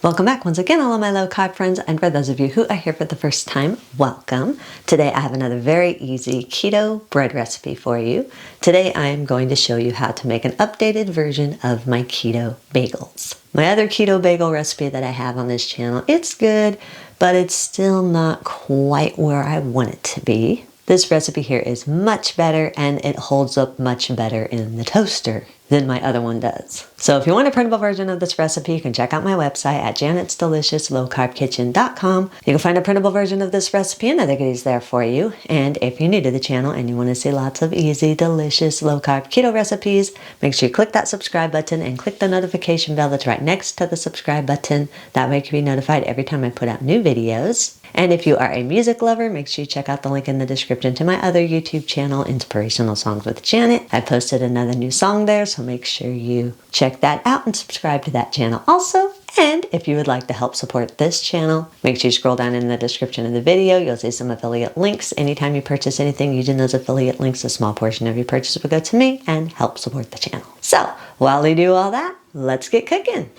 Welcome back once again, all of my low carb friends, and for those of you who are here for the first time, welcome. Today I have another very easy keto bread recipe for you. Today I am going to show you how to make an updated version of my keto bagels. My other keto bagel recipe that I have on this channel, it's good, but it's still not quite where I want it to be. This recipe here is much better and it holds up much better in the toaster than my other one does. So if you want a printable version of this recipe, you can check out my website at janet'sdeliciouslowcarbkitchen.com. You can find a printable version of this recipe and other goodies there for you. And if you're new to the channel and you want to see lots of easy, delicious, low-carb keto recipes, make sure you click that subscribe button and click the notification bell that's right next to the subscribe button. That way you can be notified every time I put out new videos. And if you are a music lover, make sure you check out the link in the description to my other YouTube channel, Inspirational Songs with Janet. I posted another new song there, so make sure you check that out and subscribe to that channel also. And if you would like to help support this channel, make sure you scroll down in the description of the video. You'll see some affiliate links. Anytime you purchase anything using those affiliate links, a small portion of your purchase will go to me and help support the channel. So while we do all that, let's get cooking.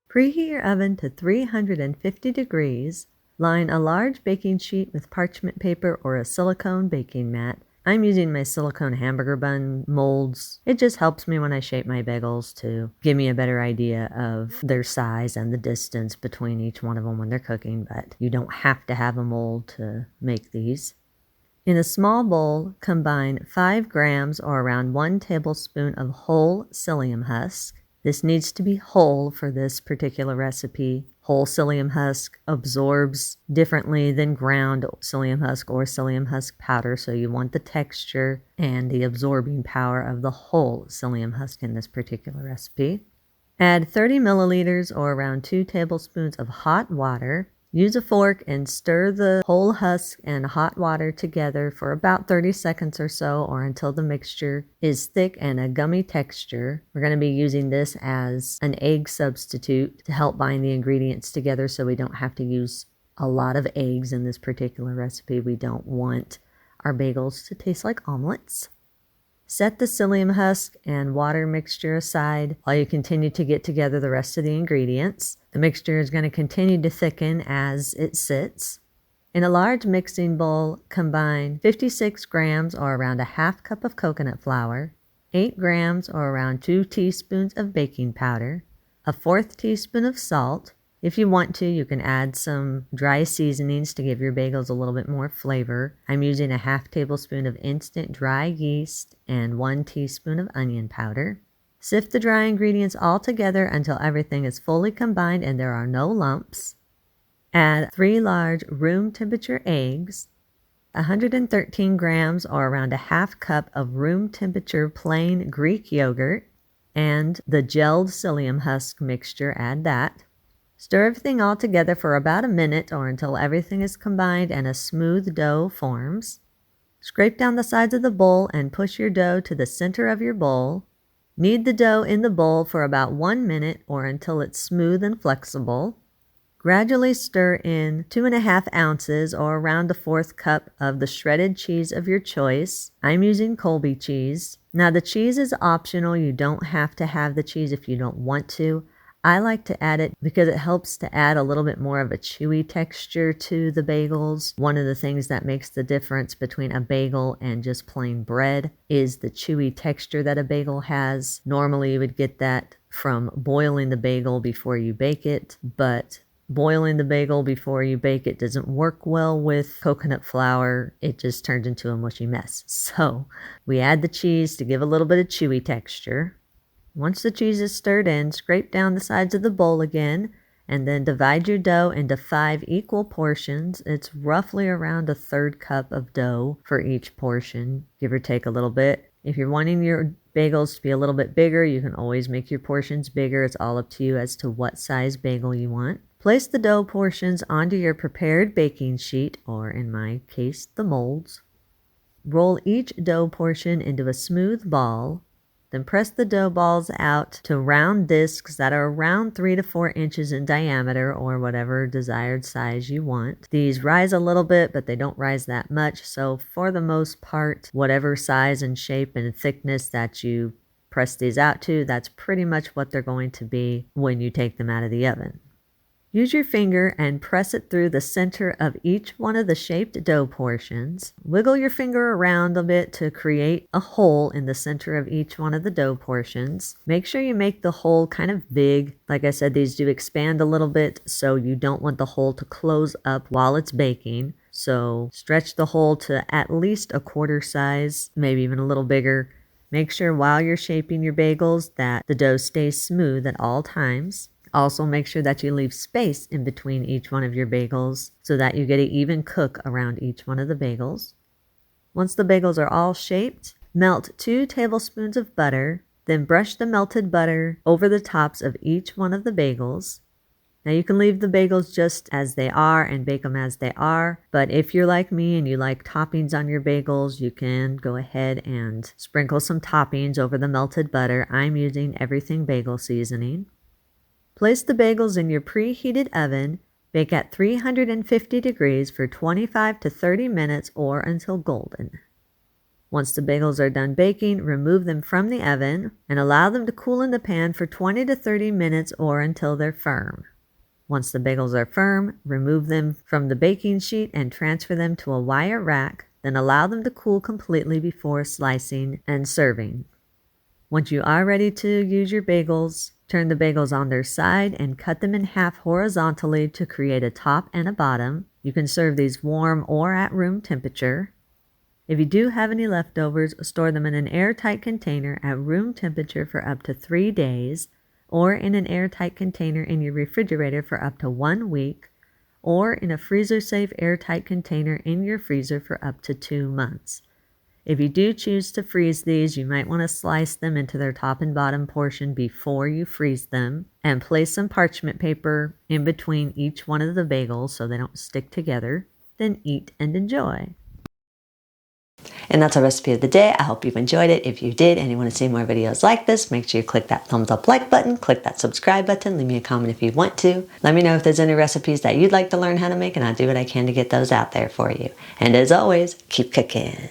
Preheat your oven to 350 degrees. Line a large baking sheet with parchment paper or a silicone baking mat. I'm using my silicone hamburger bun molds. It just helps me when I shape my bagels to give me a better idea of their size and the distance between each one of them when they're cooking, but you don't have to have a mold to make these. In a small bowl, combine 5 grams or around 1 tablespoon of whole psyllium husk. This needs to be whole for this particular recipe. Whole psyllium husk absorbs differently than ground psyllium husk or psyllium husk powder, so you want the texture and the absorbing power of the whole psyllium husk in this particular recipe. Add 30 milliliters or around 2 tablespoons of hot water. Use a fork and stir the whole husk and hot water together for about 30 seconds or so, or until the mixture is thick and a gummy texture. We're going to be using this as an egg substitute to help bind the ingredients together so we don't have to use a lot of eggs in this particular recipe. We don't want our bagels to taste like omelets. Set the psyllium husk and water mixture aside while you continue to get together the rest of the ingredients. The mixture is going to continue to thicken as it sits. In a large mixing bowl, combine 56 grams or around a half cup of coconut flour, 8 grams or around 2 teaspoons of baking powder, a 1/4 teaspoon of salt. If you want to, you can add some dry seasonings to give your bagels a little bit more flavor. I'm using a 1/2 tablespoon of instant dry yeast and 1 teaspoon of onion powder. Sift the dry ingredients all together until everything is fully combined and there are no lumps. Add 3 large room temperature eggs, 113 grams or around a 1/2 cup of room temperature plain Greek yogurt, and the gelled psyllium husk mixture. Add that. Stir everything all together for about a minute or until everything is combined and a smooth dough forms. Scrape down the sides of the bowl and push your dough to the center of your bowl. Knead the dough in the bowl for about 1 minute or until it's smooth and flexible. Gradually stir in 2½ ounces or around a 1/4 cup of the shredded cheese of your choice. I'm using Colby cheese. Now the cheese is optional. You don't have to have the cheese if you don't want to. I like to add it because it helps to add a little bit more of a chewy texture to the bagels. One of the things that makes the difference between a bagel and just plain bread is the chewy texture that a bagel has. Normally you would get that from boiling the bagel before you bake it, but boiling the bagel before you bake it doesn't work well with coconut flour. It just turns into a mushy mess. So we add the cheese to give a little bit of chewy texture. Once the cheese is stirred in, scrape down the sides of the bowl again, and then divide your dough into 5 equal portions. It's roughly around a 1/3 cup of dough for each portion, give or take a little bit. If you're wanting your bagels to be a little bit bigger, you can always make your portions bigger. It's all up to you as to what size bagel you want. Place the dough portions onto your prepared baking sheet, or in my case, the molds. Roll each dough portion into a smooth ball. Then press the dough balls out to round discs that are around 3 to 4 inches in diameter, or whatever desired size you want. These rise a little bit, but they don't rise that much. So for the most part, whatever size and shape and thickness that you press these out to, that's pretty much what they're going to be when you take them out of the oven. Use your finger and press it through the center of each one of the shaped dough portions. Wiggle your finger around a bit to create a hole in the center of each one of the dough portions. Make sure you make the hole kind of big. Like I said, these do expand a little bit, so you don't want the hole to close up while it's baking. So stretch the hole to at least a quarter size, maybe even a little bigger. Make sure while you're shaping your bagels that the dough stays smooth at all times. Also, make sure that you leave space in between each one of your bagels so that you get an even cook around each one of the bagels. Once the bagels are all shaped, melt 2 tablespoons of butter, then brush the melted butter over the tops of each one of the bagels. Now you can leave the bagels just as they are and bake them as they are, but if you're like me and you like toppings on your bagels, you can go ahead and sprinkle some toppings over the melted butter. I'm using everything bagel seasoning. Place the bagels in your preheated oven. Bake at 350 degrees for 25 to 30 minutes or until golden. Once the bagels are done baking, remove them from the oven and allow them to cool in the pan for 20 to 30 minutes or until they're firm. Once the bagels are firm, remove them from the baking sheet and transfer them to a wire rack, then allow them to cool completely before slicing and serving. Once you are ready to use your bagels, turn the bagels on their side and cut them in half horizontally to create a top and a bottom. You can serve these warm or at room temperature. If you do have any leftovers, store them in an airtight container at room temperature for up to 3 days, or in an airtight container in your refrigerator for up to 1 week, or in a freezer-safe airtight container in your freezer for up to 2 months. If you do choose to freeze these, you might want to slice them into their top and bottom portion before you freeze them, and place some parchment paper in between each one of the bagels so they don't stick together. Then eat and enjoy. And that's our recipe of the day. I hope you've enjoyed it. If you did and you want to see more videos like this, make sure you click that thumbs up like button, click that subscribe button, leave me a comment if you want to. Let me know if there's any recipes that you'd like to learn how to make, and I'll do what I can to get those out there for you. And as always, keep cooking.